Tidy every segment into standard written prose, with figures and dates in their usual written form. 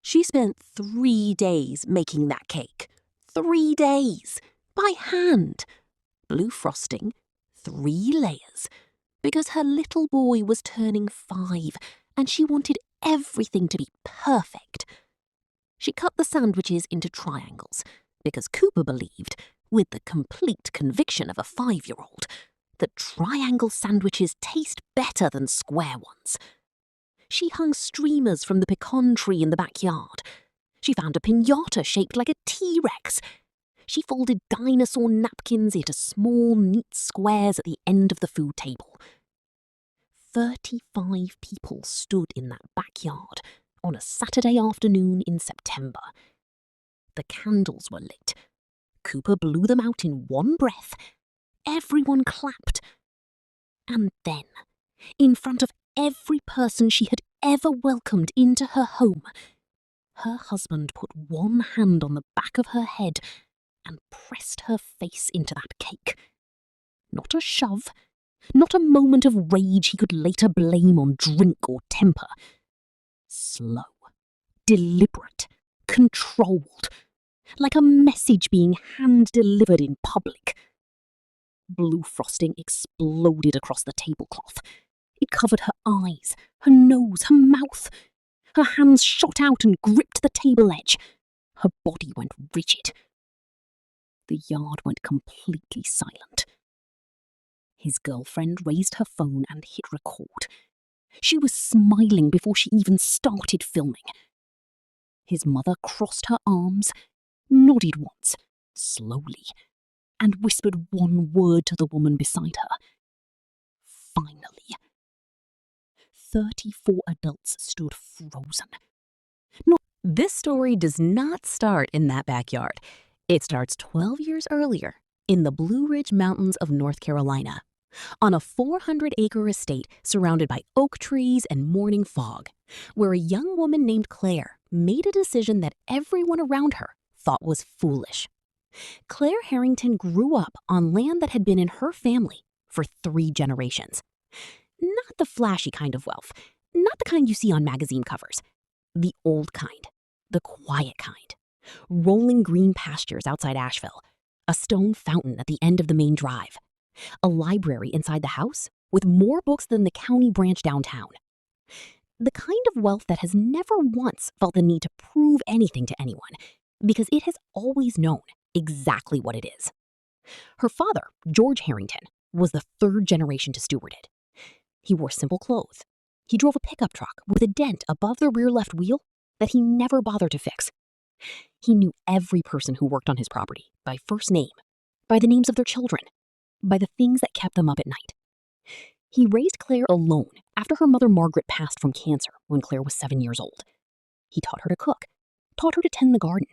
She spent 3 days making that cake. 3 days. By hand. Blue frosting, 3 layers. Because her little boy was turning 5 and she wanted everything to be perfect. She cut the sandwiches into triangles because Cooper believed, with the complete conviction of a 5-year-old, that triangle sandwiches taste better than square ones. She hung streamers from the pecan tree in the backyard. She found a piñata shaped like a T-Rex. She folded dinosaur napkins into small, neat squares at the end of the food table. 35 people stood in that backyard on a Saturday afternoon in September. The candles were lit. Cooper blew them out in one breath. Everyone clapped. And then, in front of every person she had ever welcomed into her home, her husband put one hand on the back of her head and pressed her face into that cake. Not a shove, not a moment of rage he could later blame on drink or temper. Slow, deliberate, controlled, like a message being hand-delivered in public. Blue frosting exploded across the tablecloth. It covered her eyes, her nose, her mouth. Her hands shot out and gripped the table edge. Her body went rigid. The yard went completely silent. His girlfriend raised her phone and hit record. She was smiling before she even started filming. His mother crossed her arms, nodded once, slowly, and whispered one word to the woman beside her. Finally. 34 adults stood frozen. This story does not start in that backyard. It starts 12 years earlier in the Blue Ridge Mountains of North Carolina, on a 400-acre estate surrounded by oak trees and morning fog, where a young woman named Claire made a decision that everyone around her thought was foolish. Claire Harrington grew up on land that had been in her family for 3 generations. Not the flashy kind of wealth, not the kind you see on magazine covers. The old kind, the quiet kind. Rolling green pastures outside Asheville, a stone fountain at the end of the main drive, a library inside the house with more books than the county branch downtown. The kind of wealth that has never once felt the need to prove anything to anyone, because it has always known exactly what it is. Her father, George Harrington, was the 3rd generation to steward it. He wore simple clothes. He drove a pickup truck with a dent above the rear left wheel that he never bothered to fix. He knew every person who worked on his property by first name, by the names of their children, by the things that kept them up at night. He raised Claire alone after her mother Margaret passed from cancer when Claire was 7 years old. He taught her to cook, taught her to tend the garden,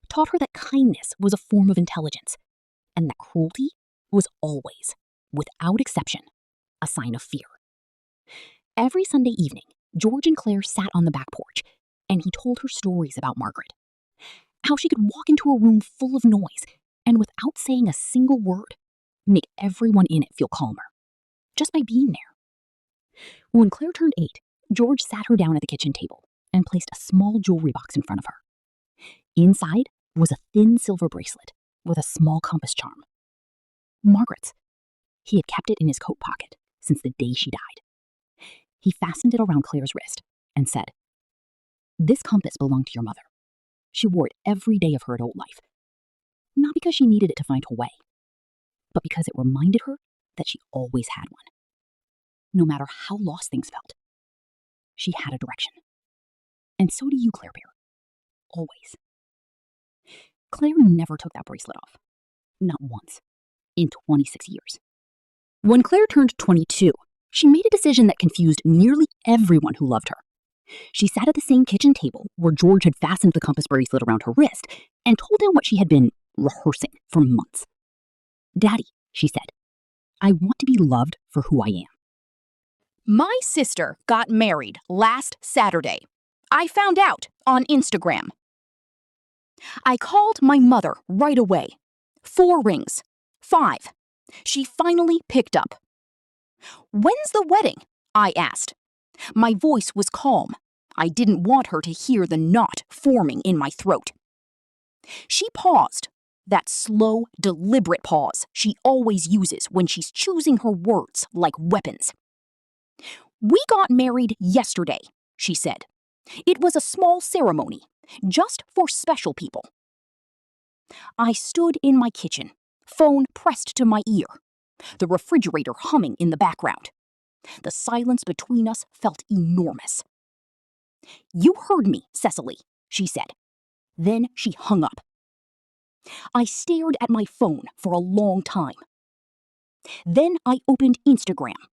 taught her that kindness was a form of intelligence, and that cruelty was always, without exception, a sign of fear. Every Sunday evening, George and Claire sat on the back porch, and he told her stories about Margaret. How she could walk into a room full of noise and, without saying a single word, make everyone in it feel calmer, just by being there. When Claire turned 8, George sat her down at the kitchen table and placed a small jewelry box in front of her. Inside was a thin silver bracelet with a small compass charm. Margaret's. He had kept it in his coat pocket since the day she died. He fastened it around Claire's wrist and said, "This compass belonged to your mother. She wore it every day of her adult life. Not because she needed it to find her way, but because it reminded her that she always had one. No matter how lost things felt, she had a direction. And so do you, Claire Bear. Always." Claire never took that bracelet off. Not once. In 26 years. When Claire turned 22, she made a decision that confused nearly everyone who loved her. She sat at the same kitchen table where George had fastened the compass bracelet around her wrist and told him what she had been rehearsing for months. "Daddy," she said, "I want to be loved for who I am." My sister got married last Saturday. I found out on Instagram. I called my mother right away. 4 rings. 5. She finally picked up. "When's the wedding?" I asked. My voice was calm. I didn't want her to hear the knot forming in my throat. She paused, that slow, deliberate pause she always uses when she's choosing her words like weapons. "We got married yesterday," she said. "It was a small ceremony, just for special people." I stood in my kitchen, phone pressed to my ear, the refrigerator humming in the background. The silence between us felt enormous. "You heard me, Cecily," she said. Then she hung up. I stared at my phone for a long time. Then I opened Instagram.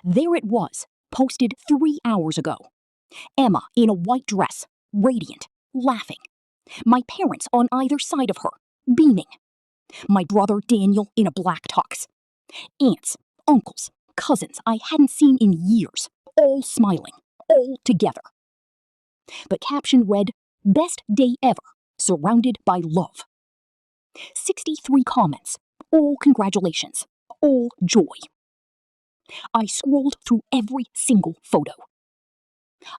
There it was, posted 3 hours ago. Emma in a white dress, radiant, laughing. My parents on either side of her, beaming. My brother Daniel in a black tux. Aunts, uncles, cousins I hadn't seen in years, all smiling, all together. But caption read, "Best day ever, surrounded by love." 63 comments, all congratulations, all joy. I scrolled through every single photo.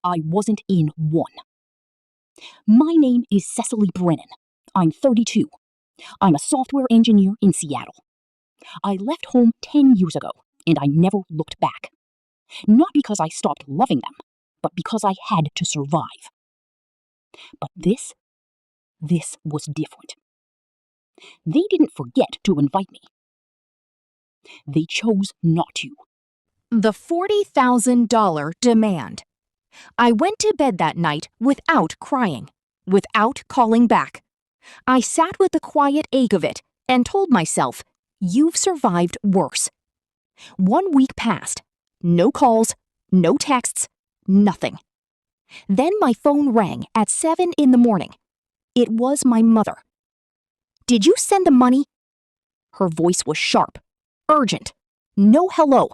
I wasn't in one. My name is Cecily Brennan. I'm 32. I'm a software engineer in Seattle. I left home 10 years ago, and I never looked back. Not because I stopped loving them, but because I had to survive. But this was different. They didn't forget to invite me. They chose not to. The $40,000 demand. I went to bed that night without crying, without calling back. I sat with the quiet ache of it and told myself, you've survived worse. 1 week passed. No calls, no texts, nothing. Then my phone rang at 7 in the morning. It was my mother. "Did you send the money?" Her voice was sharp, urgent, no hello.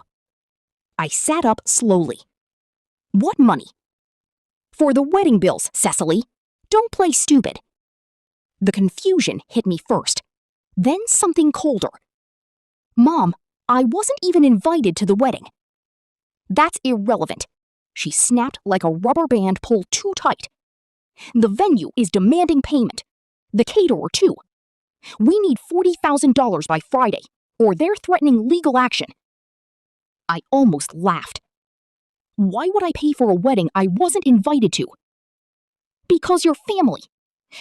I sat up slowly. "What money?" "For the wedding bills, Cecily. Don't play stupid." The confusion hit me first, then something colder. "Mom, I wasn't even invited to the wedding." "That's irrelevant," she snapped like a rubber band pulled too tight. "The venue is demanding payment. The caterer, too. We need $40,000 by Friday, or they're threatening legal action." I almost laughed. Why would I pay for a wedding I wasn't invited to? Because you're family.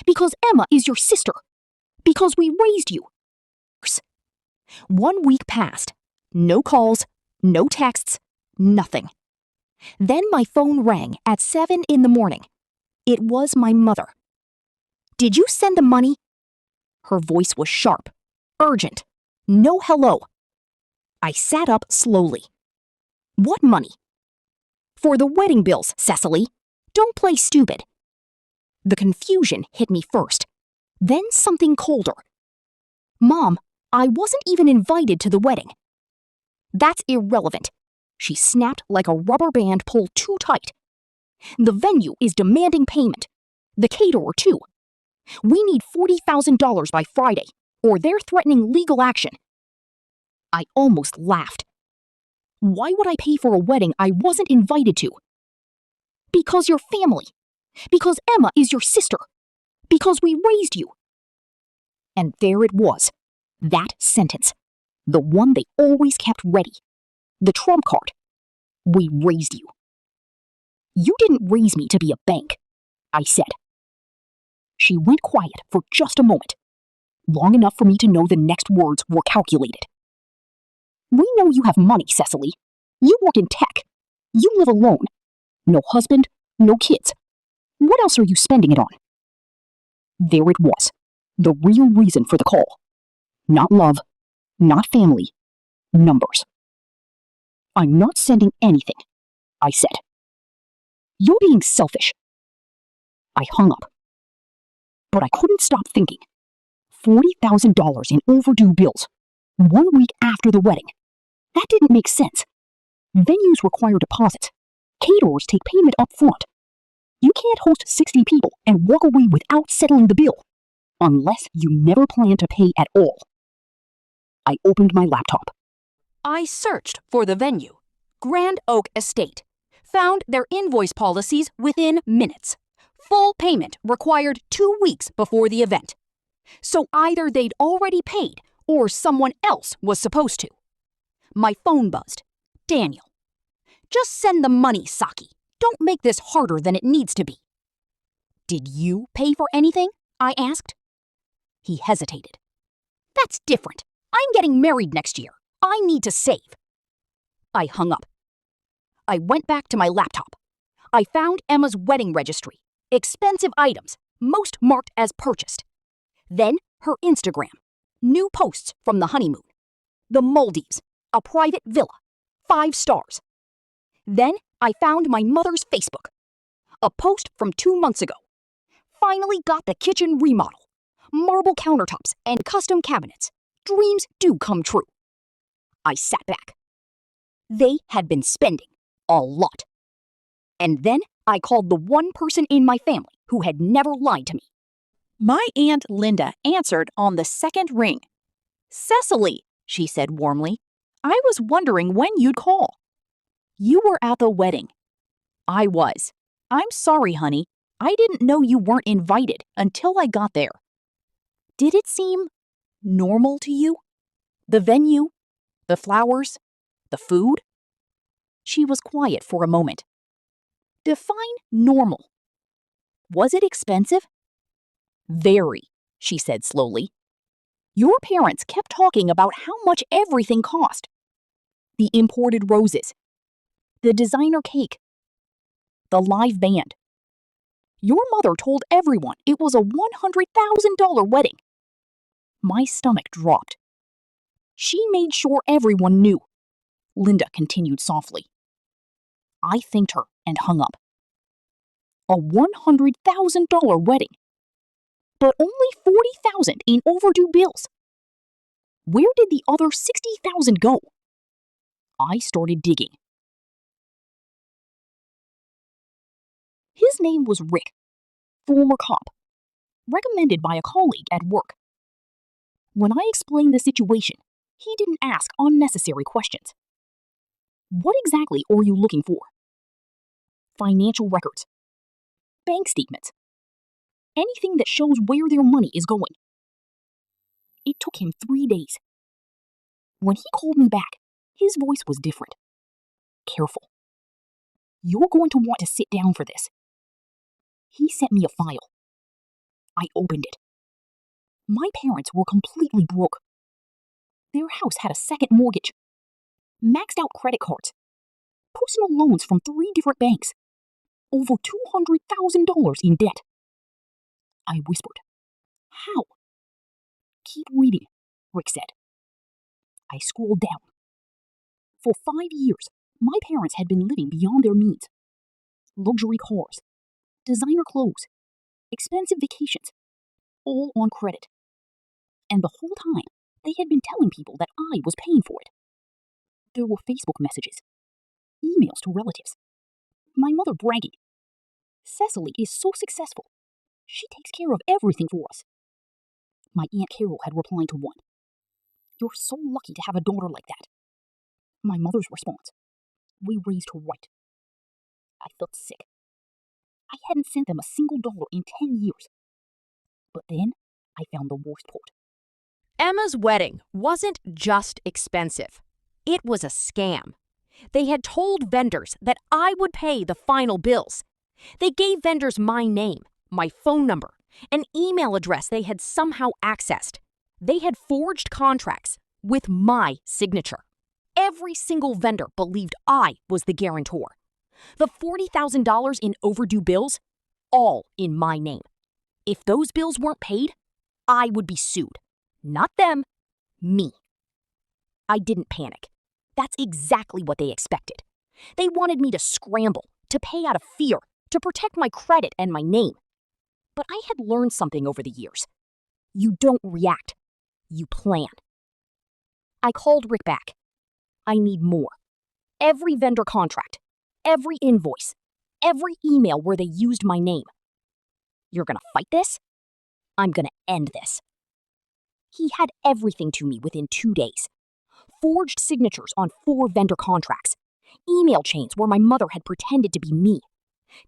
Because Emma is your sister. Because we raised you. 1 week passed. No calls, no texts, nothing. Then my phone rang at 7 in the morning. It was my mother. "Did you send the money?" Her voice was sharp, urgent, no hello. I sat up slowly. "What money?" "For the wedding bills, Cecily. Don't play stupid." The confusion hit me first, then something colder. "Mom, I wasn't even invited to the wedding." "That's irrelevant," she snapped like a rubber band pulled too tight. "The venue is demanding payment. The caterer, too. We need $40,000 by Friday, or they're threatening legal action." I almost laughed. Why would I pay for a wedding I wasn't invited to? Because you're family. Because Emma is your sister. Because we raised you. And there it was. That sentence. The one they always kept ready. The trump card. We raised you. "You didn't raise me to be a bank," I said. She went quiet for just a moment. Long enough for me to know the next words were calculated. "We know you have money, Cecily. You work in tech. You live alone. No husband, no kids. What else are you spending it on?" There it was. The real reason for the call. Not love, not family, numbers. "I'm not sending anything," I said. "You're being selfish." I hung up. But I couldn't stop thinking. $40,000 in overdue bills. 1 week after the wedding. That didn't make sense. Venues require deposits. Caterers take payment up front. You can't host 60 people and walk away without settling the bill. Unless you never plan to pay at all. I opened my laptop. I searched for the venue. Grand Oak Estate. Found their invoice policies within minutes. Full payment required 2 weeks before the event. So either they'd already paid or someone else was supposed to. My phone buzzed. Daniel. Just send the money, Saki. Don't make this harder than it needs to be. Did you pay for anything? I asked. He hesitated. That's different. I'm getting married next year. I need to save. I hung up. I went back to my laptop. I found Emma's wedding registry. Expensive items, most marked as purchased. Then her Instagram. New posts from the honeymoon. The Maldives, a private villa, 5 stars. Then I found my mother's Facebook. A post from 2 months ago. Finally got the kitchen remodel. Marble countertops and custom cabinets. Dreams do come true. I sat back. They had been spending a lot. And then I called the one person in my family who had never lied to me. My Aunt Linda answered on the second ring. Cecily, she said warmly, I was wondering when you'd call. You were at the wedding. I was. I'm sorry, honey. I didn't know you weren't invited until I got there. Did it seem normal to you? The venue? The flowers? The food? She was quiet for a moment. Define normal. Was it expensive? Very, she said slowly. Your parents kept talking about how much everything cost. The imported roses. The designer cake. The live band. Your mother told everyone it was a $100,000 wedding. My stomach dropped. She made sure everyone knew. Linda continued softly. I thanked her and hung up. A $100,000 wedding. But only $40,000 in overdue bills. Where did the other $60,000 go? I started digging. His name was Rick, former cop, recommended by a colleague at work. When I explained the situation, he didn't ask unnecessary questions. What exactly are you looking for? Financial records. Bank statements. Anything that shows where their money is going. It took him 3 days. When he called me back, his voice was different. Careful. You're going to want to sit down for this. He sent me a file. I opened it. My parents were completely broke. Their house had a second mortgage. Maxed out credit cards. Personal loans from 3 different banks. Over $200,000 in debt. I whispered. How? Keep reading, Rick said. I scrolled down. For 5 years, my parents had been living beyond their means. Luxury cars, designer clothes, expensive vacations, all on credit. And the whole time, they had been telling people that I was paying for it. There were Facebook messages, emails to relatives, my mother bragging. Cecily is so successful. She takes care of everything for us. My Aunt Carol had replied to one. You're so lucky to have a daughter like that. My mother's response. We raised her right. I felt sick. I hadn't sent them a single dollar in 10 years. But then I found the worst part. Emma's wedding wasn't just expensive. It was a scam. They had told vendors that I would pay the final bills. They gave vendors my name, my phone number, an email address they had somehow accessed. They had forged contracts with my signature. Every single vendor believed I was the guarantor. The $40,000 in overdue bills, all in my name. If those bills weren't paid, I would be sued. Not them, me. I didn't panic. That's exactly what they expected. They wanted me to scramble, to pay out of fear, to protect my credit and my name. But I had learned something over the years. You don't react. You plan. I called Rick back. I need more. Every vendor contract, every invoice, every email where they used my name. You're gonna fight this? I'm gonna end this. He had everything to me within 2 days. Forged signatures on 4 vendor contracts. email chains where my mother had pretended to be me,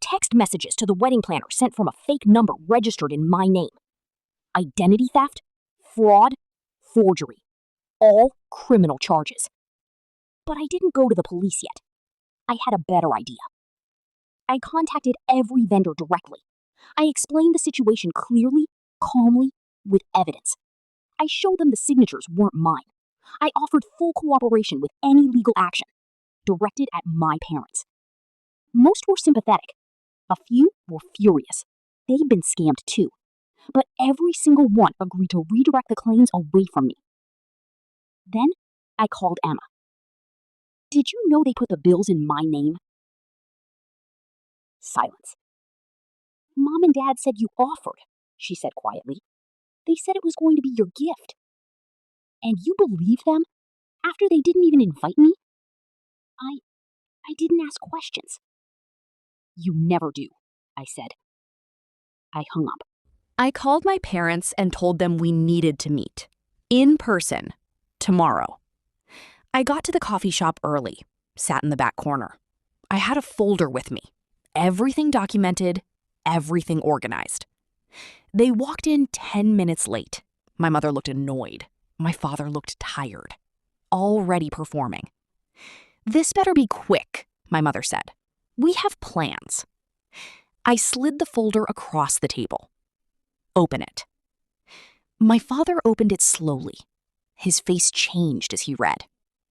text messages to the wedding planner sent from a fake number registered in my name, identity theft, fraud, forgery, all criminal charges. But I didn't go to the police yet. I had a better idea. I contacted every vendor directly. I explained the situation clearly, calmly, with evidence. I showed them the signatures weren't mine. I offered full cooperation with any legal action directed at my parents. Most were sympathetic. A few were furious. They'd been scammed too. But every single one agreed to redirect the claims away from me. Then I called Emma. Did you know they put the bills in my name? Silence. Mom and Dad said you offered, she said quietly. They said it was going to be your gift. And you believed them after they didn't even invite me? I didn't ask questions. You never do, I said. I hung up. I called my parents and told them we needed to meet. In person. Tomorrow. I got to the coffee shop early, sat in the back corner. I had a folder with me. Everything documented, everything organized. They walked in 10 minutes late. My mother looked annoyed. My father looked tired. Already performing. This better be quick, my mother said. We have plans. I slid the folder across the table. Open it. My father opened it slowly. His face changed as he read.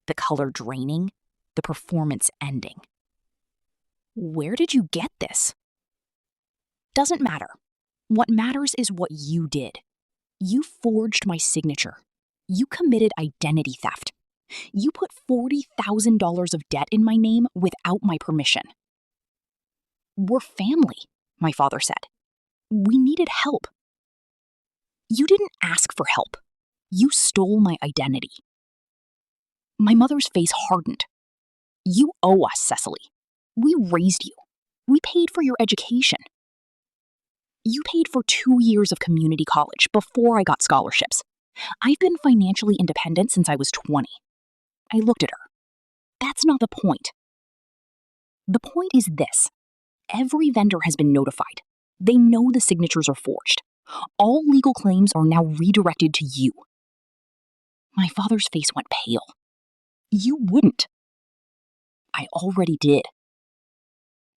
The color draining, the performance ending. Where did you get this? Doesn't matter. What matters is what you did. You forged my signature. You committed identity theft. You put $40,000 of debt in my name without my permission. We're family, my father said. We needed help. You didn't ask for help. You stole my identity. My mother's face hardened. You owe us, Cecily. We raised you. We paid for your education. You paid for 2 years of community college before I got scholarships. I've been financially independent since I was 20. I looked at her. That's not the point. The point is this. Every vendor has been notified. They know the signatures are forged. All legal claims are now redirected to you. My father's face went pale. You wouldn't. I already did.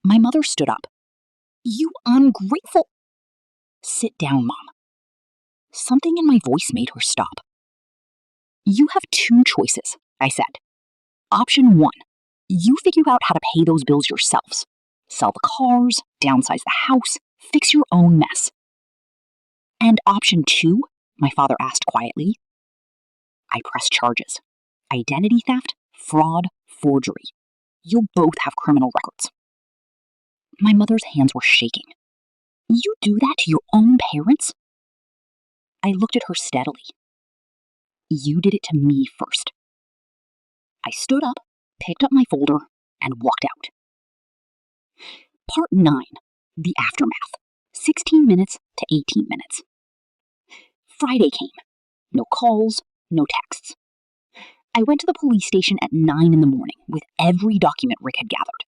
My mother stood up. You ungrateful. Sit down, Mom. Something in my voice made her stop. You have 2 choices, I said. Option 1, you figure out how to pay those bills yourselves. Sell the cars, downsize the house, fix your own mess. And option 2, my father asked quietly. I press charges. Identity theft, fraud, forgery. You'll both have criminal records. My mother's hands were shaking. You do that to your own parents? I looked at her steadily. You did it to me first. I stood up, picked up my folder, and walked out. Part 9, the aftermath, 16 minutes to 18 minutes. Friday came. No calls, no texts. I went to the police station at 9 in the morning with every document Rick had gathered.